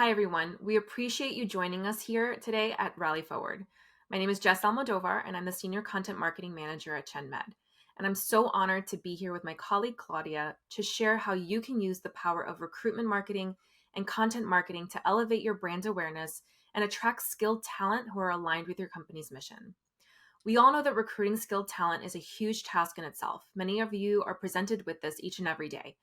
Hi, everyone. We appreciate you joining us here today at RallyFwd. My name is Jess Almodovar, and I'm the Senior Content Marketing Manager at ChenMed. And I'm so honored to be here with my colleague, Claudia, to share how you can use the power of recruitment marketing and content marketing to elevate your brand awareness and attract skilled talent who are aligned with your company's mission. We all know that recruiting skilled talent is a huge task in itself. Many of you are presented with this each and every day.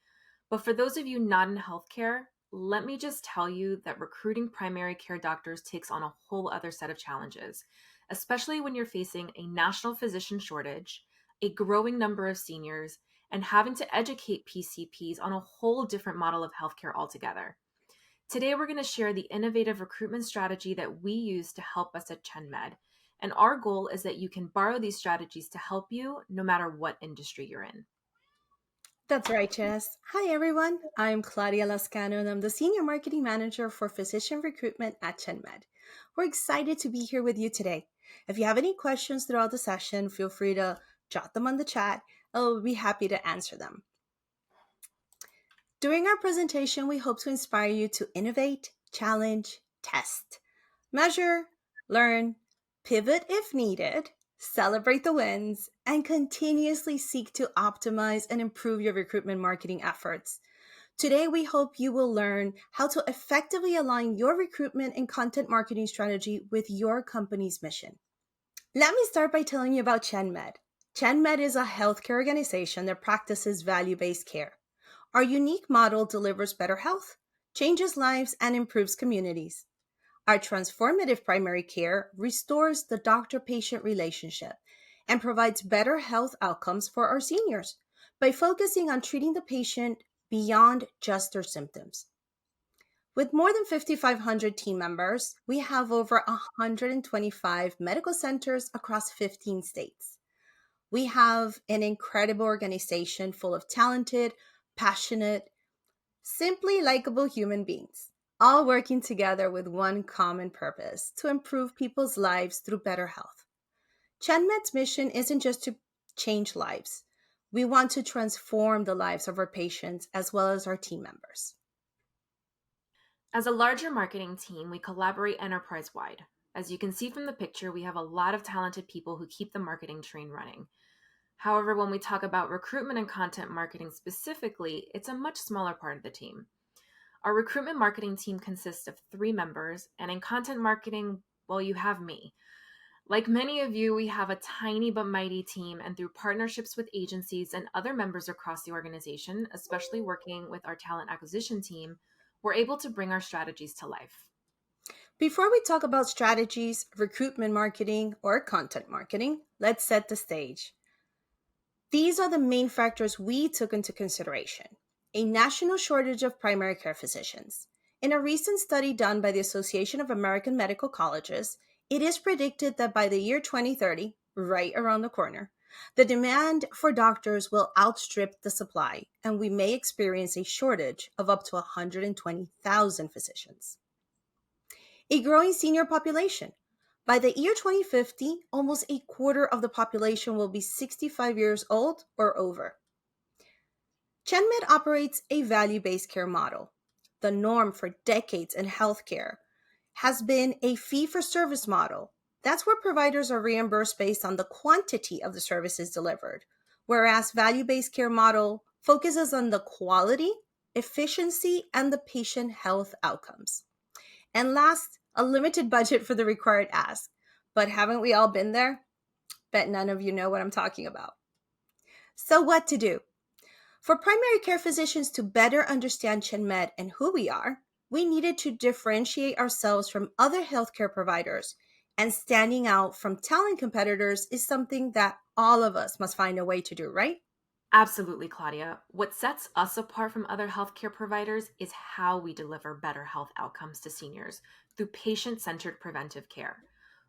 But for those of you not in healthcare, let me just tell you that recruiting primary care doctors takes on a whole other set of challenges, especially when you're facing a national physician shortage, a growing number of seniors, and having to educate PCPs on a whole different model of healthcare altogether. Today, we're going to share the innovative recruitment strategy that we use to help us at ChenMed. And our goal is that you can borrow these strategies to help you no matter what industry you're in. That's right, Jess. Hi, everyone. I'm Claudia Lascano, and I'm the Senior Marketing Manager for Physician Recruitment at ChenMed. We're excited to be here with you today. If you have any questions throughout the session, feel free to jot them on the chat. I'll be happy to answer them. During our presentation, we hope to inspire you to innovate, challenge, test, measure, learn, pivot if needed, celebrate the wins, and continuously seek to optimize and improve your recruitment marketing efforts. Today, we hope you will learn how to effectively align your recruitment and content marketing strategy with your company's mission. Let me start by telling you about ChenMed. ChenMed is a healthcare organization that practices value-based care. Our unique model delivers better health, changes lives, and improves communities. Our transformative primary care restores the doctor-patient relationship and provides better health outcomes for our seniors by focusing on treating the patient beyond just their symptoms. With more than 5,500 team members, we have over 125 medical centers across 15 states. We have an incredible organization full of talented, passionate, simply likable human beings, all working together with one common purpose: to improve people's lives through better health. ChenMed's mission isn't just to change lives. We want to transform the lives of our patients as well as our team members. As a larger marketing team, we collaborate enterprise-wide. As you can see from the picture, we have a lot of talented people who keep the marketing train running. However, when we talk about recruitment and content marketing specifically, it's a much smaller part of the team. Our recruitment marketing team consists of 3 members, and in content marketing, well, you have me. Like many of you, we have a tiny but mighty team, and through partnerships with agencies and other members across the organization, especially working with our talent acquisition team, we're able to bring our strategies to life. Before we talk about strategies, recruitment marketing, or content marketing, let's set the stage. These are the main factors we took into consideration. A national shortage of primary care physicians. In a recent study done by the Association of American Medical Colleges, it is predicted that by the year 2030, right around the corner, the demand for doctors will outstrip the supply, and we may experience a shortage of up to 120,000 physicians. A growing senior population. By the year 2050, almost a quarter of the population will be 65 years old or over. ChenMed operates a value-based care model. The norm for decades in healthcare has been a fee-for-service model. That's where providers are reimbursed based on the quantity of the services delivered, whereas value-based care model focuses on the quality, efficiency, and the patient health outcomes. And last, a limited budget for the required ask. But haven't we all been there? Bet none of you know what I'm talking about. So what to do? For primary care physicians to better understand ChenMed and who we are, we needed to differentiate ourselves from other healthcare providers, and standing out from talent competitors is something that all of us must find a way to do, right? Absolutely, Claudia. What sets us apart from other healthcare providers is how we deliver better health outcomes to seniors through patient-centered preventive care.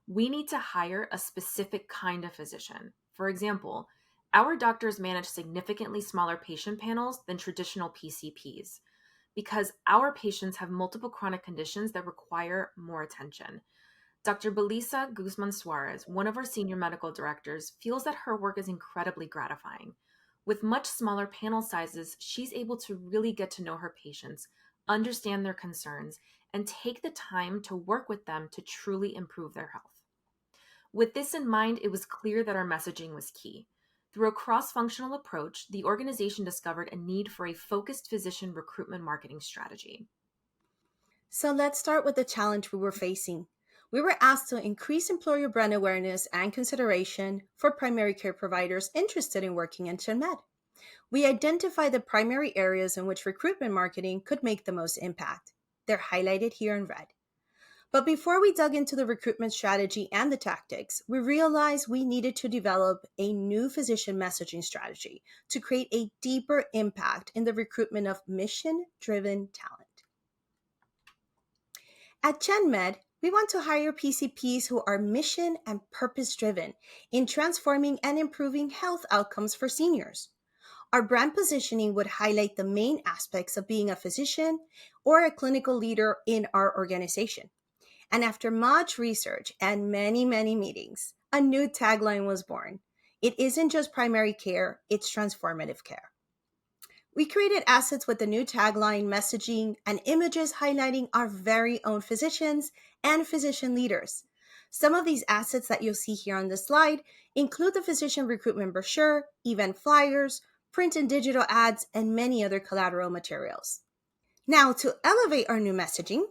We need to hire a specific kind of physician. For example, our doctors manage significantly smaller patient panels than traditional PCPs because our patients have multiple chronic conditions that require more attention. Dr. Belisa Guzman Suarez, one of our senior medical directors, feels that her work is incredibly gratifying. With much smaller panel sizes, she's able to really get to know her patients, understand their concerns, and take the time to work with them to truly improve their health. With this in mind, it was clear that our messaging was key. Through a cross-functional approach, the organization discovered a need for a focused physician recruitment marketing strategy. So let's start with the challenge we were facing. We were asked to increase employer brand awareness and consideration for primary care providers interested in working in ChenMed. We identified the primary areas in which recruitment marketing could make the most impact. They're highlighted here in red. But before we dug into the recruitment strategy and the tactics, we realized we needed to develop a new physician messaging strategy to create a deeper impact in the recruitment of mission-driven talent. At ChenMed, we want to hire PCPs who are mission and purpose-driven in transforming and improving health outcomes for seniors. Our brand positioning would highlight the main aspects of being a physician or a clinical leader in our organization. And after much research and many meetings, a new tagline was born. It isn't just primary care, it's transformative care. We created assets with the new tagline, messaging, and images highlighting our very own physicians and physician leaders. Some of these assets that you'll see here on the slide include the physician recruitment brochure, event flyers, print and digital ads, and many other collateral materials. Now, to elevate our new messaging,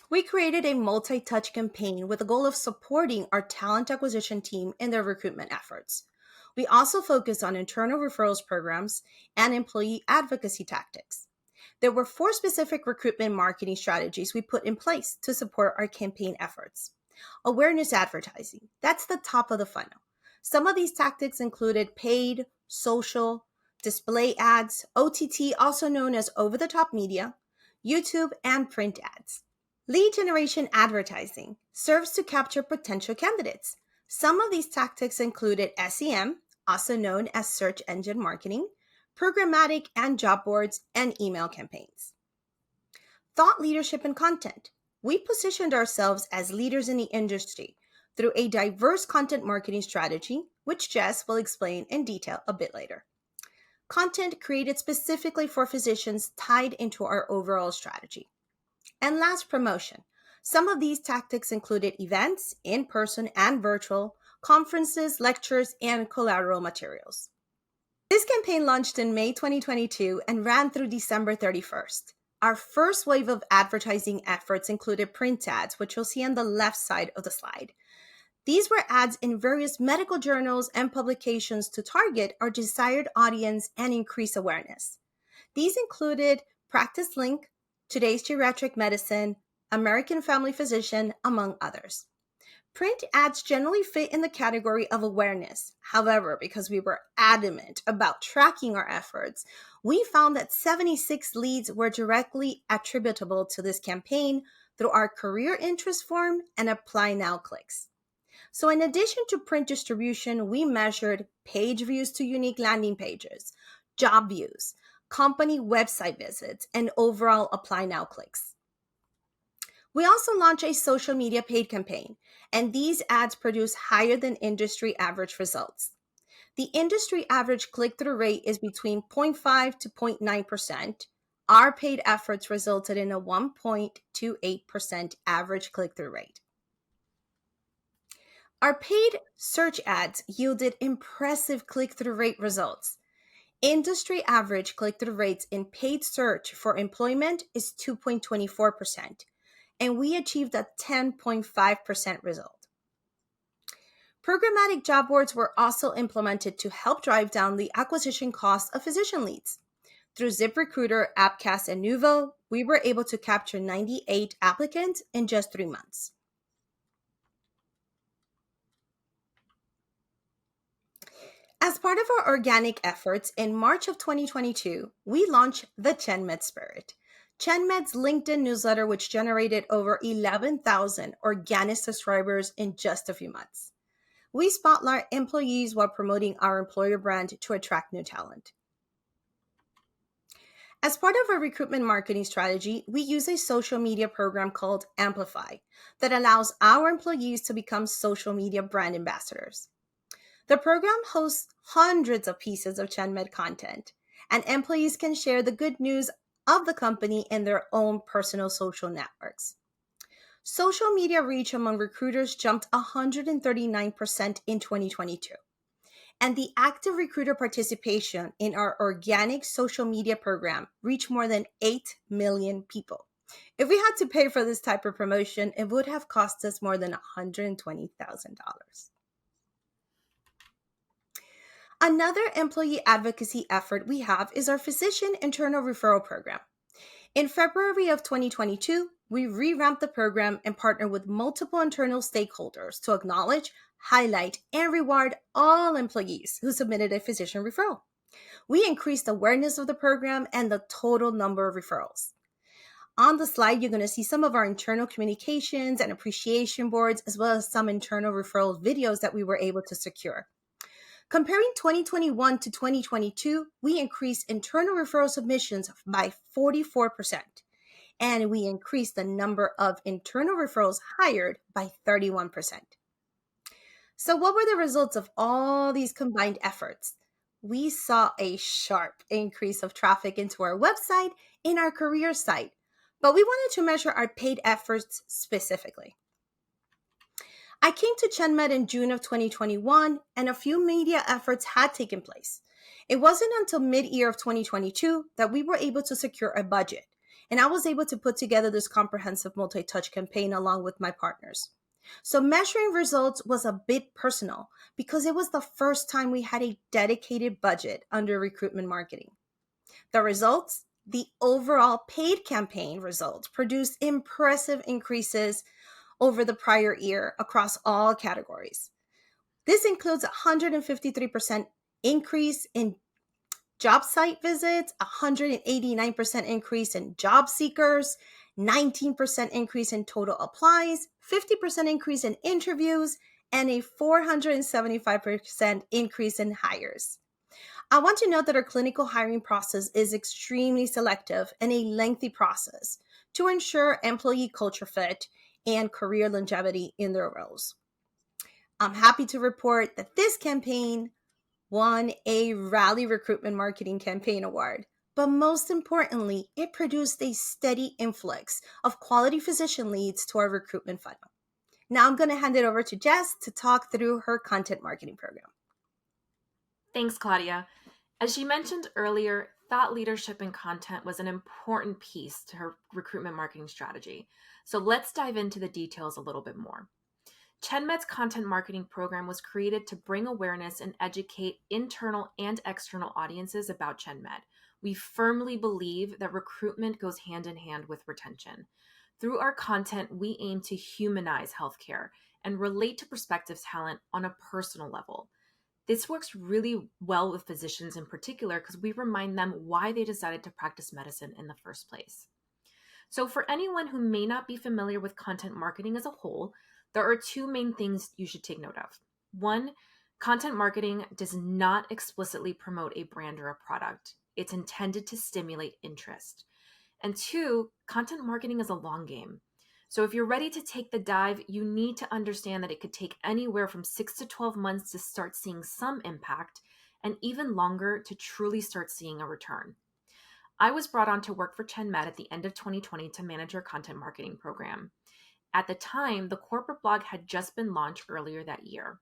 we created a multi-touch campaign with the goal of supporting our talent acquisition team in their recruitment efforts. We also focused on internal referrals programs and employee advocacy tactics. There were 4 specific recruitment marketing strategies we put in place to support our campaign efforts. Awareness advertising, that's the top of the funnel. Some of these tactics included paid, social, display ads, OTT, also known as over-the-top media, YouTube, and print ads. Lead generation advertising serves to capture potential candidates. Some of these tactics included SEM, also known as search engine marketing, programmatic and job boards, and email campaigns. Thought leadership and content. We positioned ourselves as leaders in the industry through a diverse content marketing strategy, which Jess will explain in detail a bit later. Content created specifically for physicians tied into our overall strategy. And last, promotion. Some of these tactics included events, in-person and virtual, conferences, lectures, and collateral materials. This campaign launched in May 2022 and ran through December 31st. Our first wave of advertising efforts included print ads, which you'll see on the left side of the slide. These were ads in various medical journals and publications to target our desired audience and increase awareness. These included Practice Link, Today's Geriatric Medicine, American Family Physician, among others. Print ads generally fit in the category of awareness. However, because we were adamant about tracking our efforts, we found that 76 leads were directly attributable to this campaign through our career interest form and Apply Now clicks. So in addition to print distribution, we measured page views to unique landing pages, job views, company website visits, and overall Apply Now clicks. We also launched a social media paid campaign, and these ads produce higher than industry average results. The industry average click-through rate is between 0.5 to 0.9%. Our paid efforts resulted in a 1.28% average click-through rate. Our paid search ads yielded impressive click-through rate results. Industry average click-through rates in paid search for employment is 2.24%, and we achieved a 10.5% result. Programmatic job boards were also implemented to help drive down the acquisition cost of physician leads. Through ZipRecruiter, Appcast, and Nuvo, we were able to capture 98 applicants in just 3 months. As part of our organic efforts, in March of 2022, we launched the ChenMed Spirit. ChenMed's LinkedIn newsletter, which generated over 11,000 organic subscribers in just a few months. We spotlight employees while promoting our employer brand to attract new talent. As part of our recruitment marketing strategy, we use a social media program called Amplify that allows our employees to become social media brand ambassadors. The program hosts hundreds of pieces of ChenMed content, and employees can share the good news of the company and their own personal social networks. Social media reach among recruiters jumped 139% in 2022. And the active recruiter participation in our organic social media program reached more than 8 million people. If we had to pay for this type of promotion, it would have cost us more than $120,000. Another employee advocacy effort we have is our physician internal referral program. In February of 2022, we revamped the program and partnered with multiple internal stakeholders to acknowledge, highlight, and reward all employees who submitted a physician referral. We increased awareness of the program and the total number of referrals. On the slide, you're going to see some of our internal communications and appreciation boards, as well as some internal referral videos that we were able to secure. Comparing 2021 to 2022, we increased internal referral submissions by 44%, and we increased the number of internal referrals hired by 31%. So what were the results of all these combined efforts? We saw a sharp increase of traffic into our website and our career site, but we wanted to measure our paid efforts specifically. I came to ChenMed in June of 2021, and a few media efforts had taken place. It wasn't until mid-year of 2022 that we were able to secure a budget, and I was able to put together this comprehensive multi-touch campaign along with my partners. So measuring results was a bit personal because it was the first time we had a dedicated budget under recruitment marketing. The results? The overall paid campaign results produced impressive increases over the prior year across all categories. This includes a 153% increase in job site visits, 189% increase in job seekers, 19% increase in total applies, 50% increase in interviews, and a 475% increase in hires. I want to note that our clinical hiring process is extremely selective and a lengthy process to ensure employee culture fit and career longevity in their roles. I'm happy to report that this campaign won a Rally Recruitment Marketing Campaign Award. But most importantly, it produced a steady influx of quality physician leads to our recruitment funnel. Now I'm going to hand it over to Jess to talk through her content marketing program. Thanks, Claudia. As she mentioned earlier, thought leadership and content was an important piece to her recruitment marketing strategy. So let's dive into the details a little bit more. ChenMed's content marketing program was created to bring awareness and educate internal and external audiences about ChenMed. We firmly believe that recruitment goes hand in hand with retention. Through our content, we aim to humanize healthcare and relate to prospective talent on a personal level. This works really well with physicians in particular because we remind them why they decided to practice medicine in the first place. So for anyone who may not be familiar with content marketing as a whole, there are two main things you should take note of. One, content marketing does not explicitly promote a brand or a product. It's intended to stimulate interest. And two, content marketing is a long game. So if you're ready to take the dive, you need to understand that it could take anywhere from 6 to 12 months to start seeing some impact, and even longer to truly start seeing a return. I was brought on to work for ChenMed at the end of 2020 to manage our content marketing program. At the time, the corporate blog had just been launched earlier that year.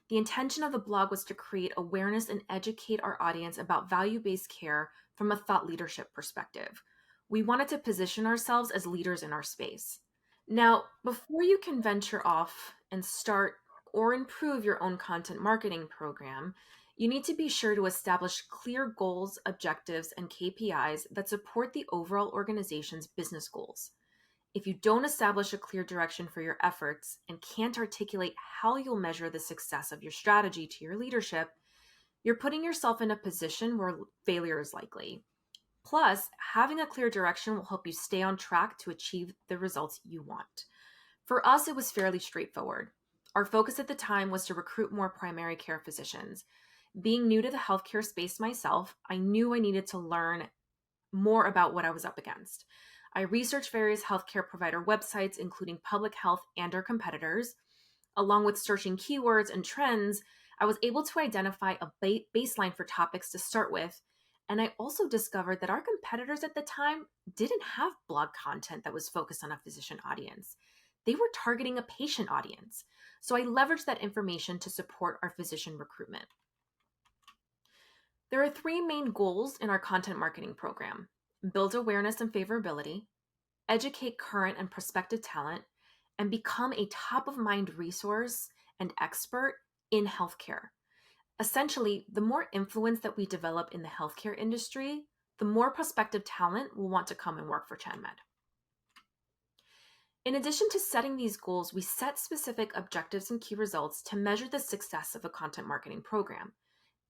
The intention of the blog was to create awareness and educate our audience about value-based care from a thought leadership perspective. We wanted to position ourselves as leaders in our space. Now, before you can venture off and start or improve your own content marketing program, you need to be sure to establish clear goals, objectives, and KPIs that support the overall organization's business goals. If you don't establish a clear direction for your efforts and can't articulate how you'll measure the success of your strategy to your leadership, you're putting yourself in a position where failure is likely. Plus, having a clear direction will help you stay on track to achieve the results you want. For us, it was fairly straightforward. Our focus at the time was to recruit more primary care physicians. Being new to the healthcare space myself, I knew I needed to learn more about what I was up against. I researched various healthcare provider websites, including public health and our competitors. Along with searching keywords and trends, I was able to identify a baseline for topics to start with And I also discovered that our competitors at the time didn't have blog content that was focused on a physician audience. They were targeting a patient audience. So I leveraged that information to support our physician recruitment. There are three main goals in our content marketing program: build awareness and favorability, educate current and prospective talent, and become a top of mind resource and expert in healthcare. Essentially, the more influence that we develop in the healthcare industry, the more prospective talent will want to come and work for ChenMed. In addition to setting these goals, we set specific objectives and key results to measure the success of a content marketing program.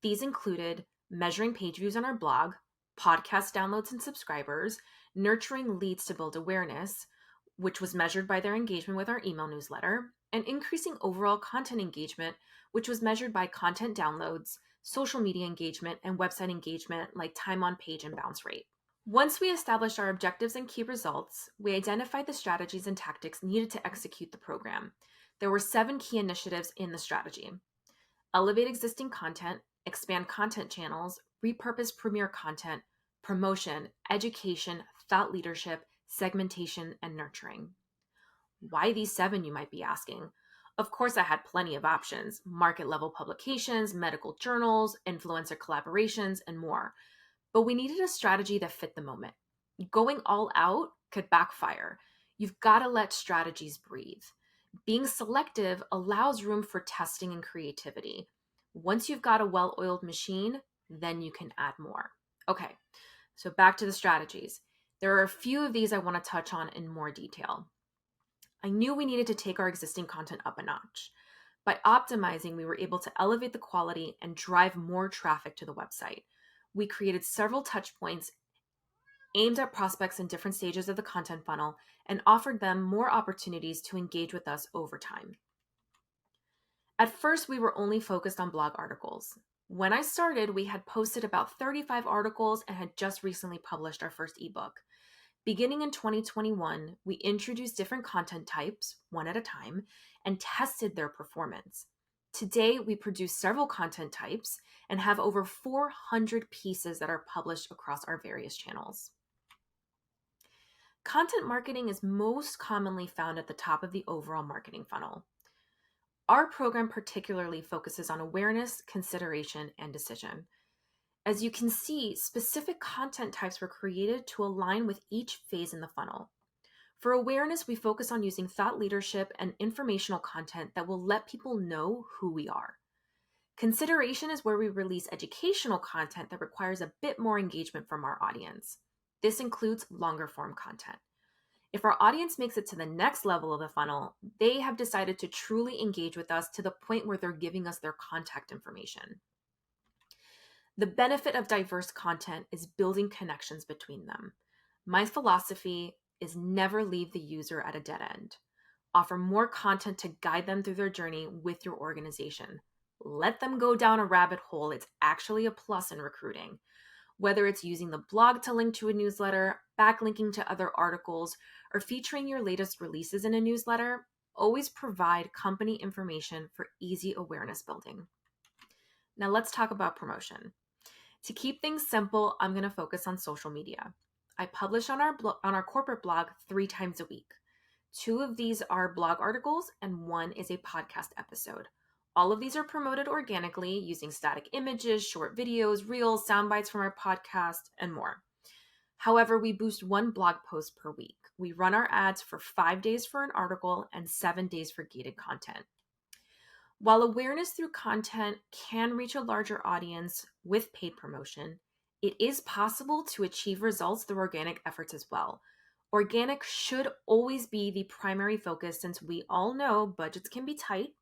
These included measuring page views on our blog, podcast downloads and subscribers, nurturing leads to build awareness, which was measured by their engagement with our email newsletter, and increasing overall content engagement, which was measured by content downloads, social media engagement, and website engagement like time on page and bounce rate. Once we established our objectives and key results, we identified the strategies and tactics needed to execute the program. There were 7 key initiatives in the strategy: elevate existing content, expand content channels, repurpose premier content, promotion, education, thought leadership, segmentation, and nurturing. Why these 7, you might be asking? Of course, I had plenty of options: market level publications, medical journals, influencer collaborations, and more. But we needed a strategy that fit the moment. Going all out could backfire. You've got to let strategies breathe. Being selective allows room for testing and creativity. Once you've got a well-oiled machine, then you can add more. Okay, so back to the strategies. There are a few of these I want to touch on in more detail. I knew we needed to take our existing content up a notch. By optimizing, we were able to elevate the quality and drive more traffic to the website. We created several touch points aimed at prospects in different stages of the content funnel and offered them more opportunities to engage with us over time. At first, we were only focused on blog articles. When I started, we had posted about 35 articles and had just recently published our first ebook. Beginning in 2021, we introduced different content types, one at a time, and tested their performance. Today, we produce several content types and have over 400 pieces that are published across our various channels. Content marketing is most commonly found at the top of the overall marketing funnel. Our program particularly focuses on awareness, consideration, and decision. As you can see, specific content types were created to align with each phase in the funnel. For awareness, we focus on using thought leadership and informational content that will let people know who we are. Consideration is where we release educational content that requires a bit more engagement from our audience. This includes longer form content. If our audience makes it to the next level of the funnel, they have decided to truly engage with us to the point where they're giving us their contact information. The benefit of diverse content is building connections between them. My philosophy is never leave the user at a dead end. Offer more content to guide them through their journey with your organization. Let them go down a rabbit hole. It's actually a plus in recruiting. Whether it's using the blog to link to a newsletter, backlinking to other articles, or featuring your latest releases in a newsletter, always provide company information for easy awareness building. Now let's talk about promotion. To keep things simple, I'm going to focus on social media. I publish on our corporate blog 3 times a week. 2 of these are blog articles and 1 is a podcast episode. All of these are promoted organically using static images, short videos, reels, sound bites from our podcast, and more. However, we boost 1 blog post per week. We run our ads for 5 days for an article and 7 days for gated content. While awareness through content can reach a larger audience with paid promotion, it is possible to achieve results through organic efforts as well. Organic should always be the primary focus since we all know budgets can be tight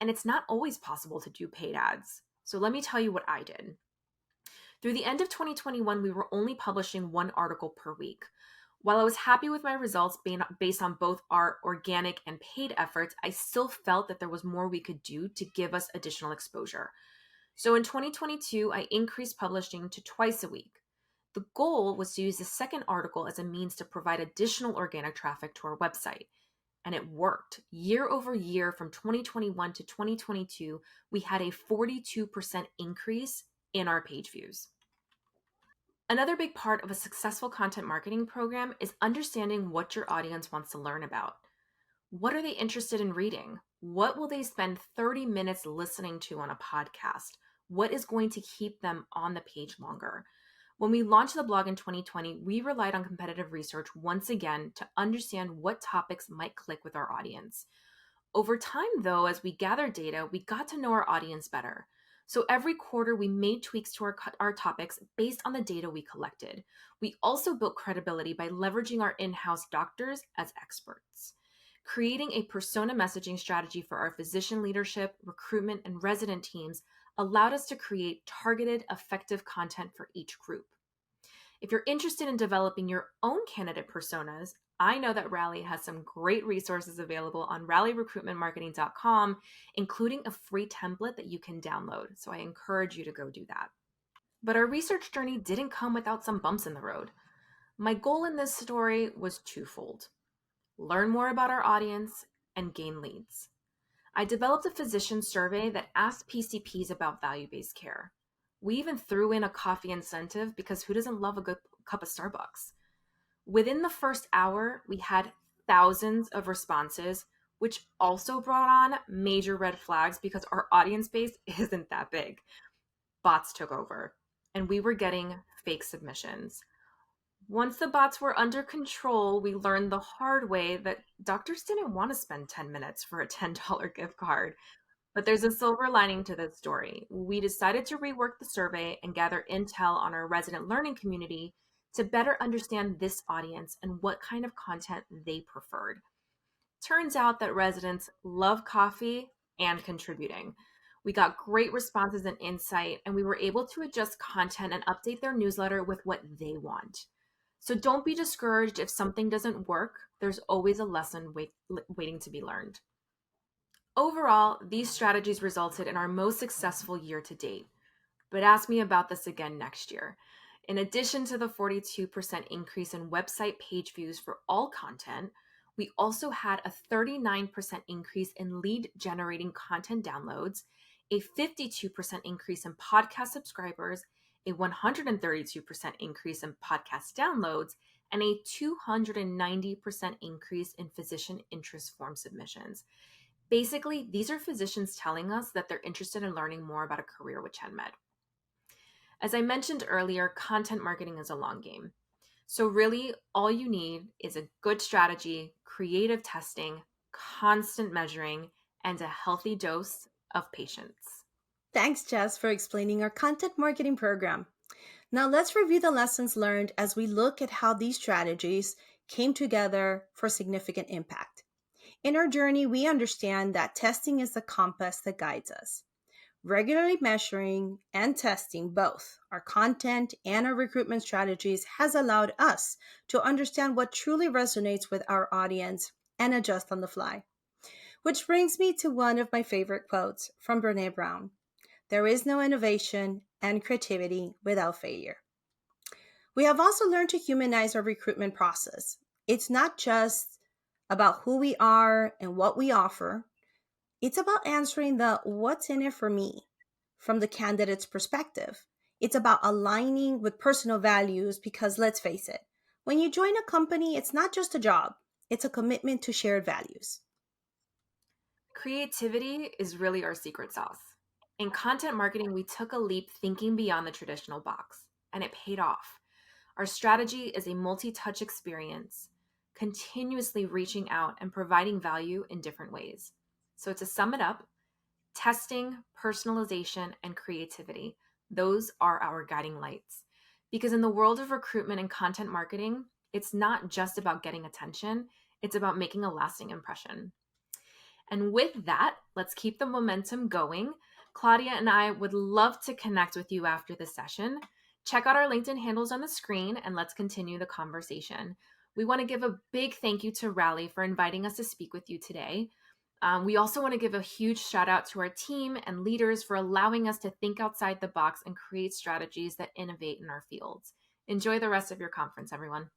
and it's not always possible to do paid ads. So let me tell you what I did. Through the end of 2021, we were only publishing 1 article per week. While I was happy with my results based on both our organic and paid efforts, I still felt that there was more we could do to give us additional exposure. So in 2022, I increased publishing to twice a week. The goal was to use the second article as a means to provide additional organic traffic to our website. And it worked. Year over year from 2021 to 2022, we had a 42% increase in our page views. Another big part of a successful content marketing program is understanding what your audience wants to learn about. What are they interested in reading? What will they spend 30 minutes listening to on a podcast? What is going to keep them on the page longer? When we launched the blog in 2020, we relied on competitive research once again to understand what topics might click with our audience. Over time, though, as we gathered data, we got to know our audience better. So every quarter, we made tweaks to our topics based on the data we collected. We also built credibility by leveraging our in-house doctors as experts. Creating a persona messaging strategy for our physician leadership, recruitment, and resident teams allowed us to create targeted, effective content for each group. If you're interested in developing your own candidate personas, I know that Rally has some great resources available on rallyrecruitmentmarketing.com, including a free template that you can download. So I encourage you to go do that. But our research journey didn't come without some bumps in the road. My goal in this story was twofold: learn more about our audience and gain leads. I developed a physician survey that asked PCPs about value-based care. We even threw in a coffee incentive because who doesn't love a good cup of Starbucks? Within the first hour, we had thousands of responses, which also brought on major red flags because our audience base isn't that big. Bots took over, and we were getting fake submissions. Once the bots were under control, we learned the hard way that doctors didn't want to spend 10 minutes for a $10 gift card. But there's a silver lining to this story. We decided to rework the survey and gather intel on our resident learning community to better understand this audience and what kind of content they preferred. Turns out that residents love coffee and contributing. We got great responses and insight, and we were able to adjust content and update their newsletter with what they want. So don't be discouraged if something doesn't work. There's always a lesson waiting to be learned. Overall, these strategies resulted in our most successful year to date. But ask me about this again next year. In addition to the 42% increase in website page views for all content, we also had a 39% increase in lead generating content downloads, a 52% increase in podcast subscribers, a 132% increase in podcast downloads, and a 290% increase in physician interest form submissions. Basically, these are physicians telling us that they're interested in learning more about a career with ChenMed. As I mentioned earlier, content marketing is a long game. So really, all you need is a good strategy, creative testing, constant measuring, and a healthy dose of patience. Thanks, Jess, for explaining our content marketing program. Now let's review the lessons learned as we look at how these strategies came together for significant impact. In our journey, we understand that testing is the compass that guides us. Regularly measuring and testing both our content and our recruitment strategies has allowed us to understand what truly resonates with our audience and adjust on the fly. Which brings me to one of my favorite quotes from Brené Brown: "There is no innovation and creativity without failure." We have also learned to humanize our recruitment process. It's not just about who we are and what we offer. It's about answering the "what's in it for me" from the candidate's perspective. It's about aligning with personal values because let's face it, when you join a company, it's not just a job, it's a commitment to shared values. Creativity is really our secret sauce. In content marketing, we took a leap thinking beyond the traditional box, and it paid off. Our strategy is a multi-touch experience, continuously reaching out and providing value in different ways. So to sum it up, testing, personalization, and creativity, those are our guiding lights. Because in the world of recruitment and content marketing, it's not just about getting attention, it's about making a lasting impression. And with that, let's keep the momentum going. Claudia and I would love to connect with you after the session. Check out our LinkedIn handles on the screen and let's continue the conversation. We want to give a big thank you to Rally for inviting us to speak with you today. We also want to give a huge shout out to our team and leaders for allowing us to think outside the box and create strategies that innovate in our fields. Enjoy the rest of your conference, everyone.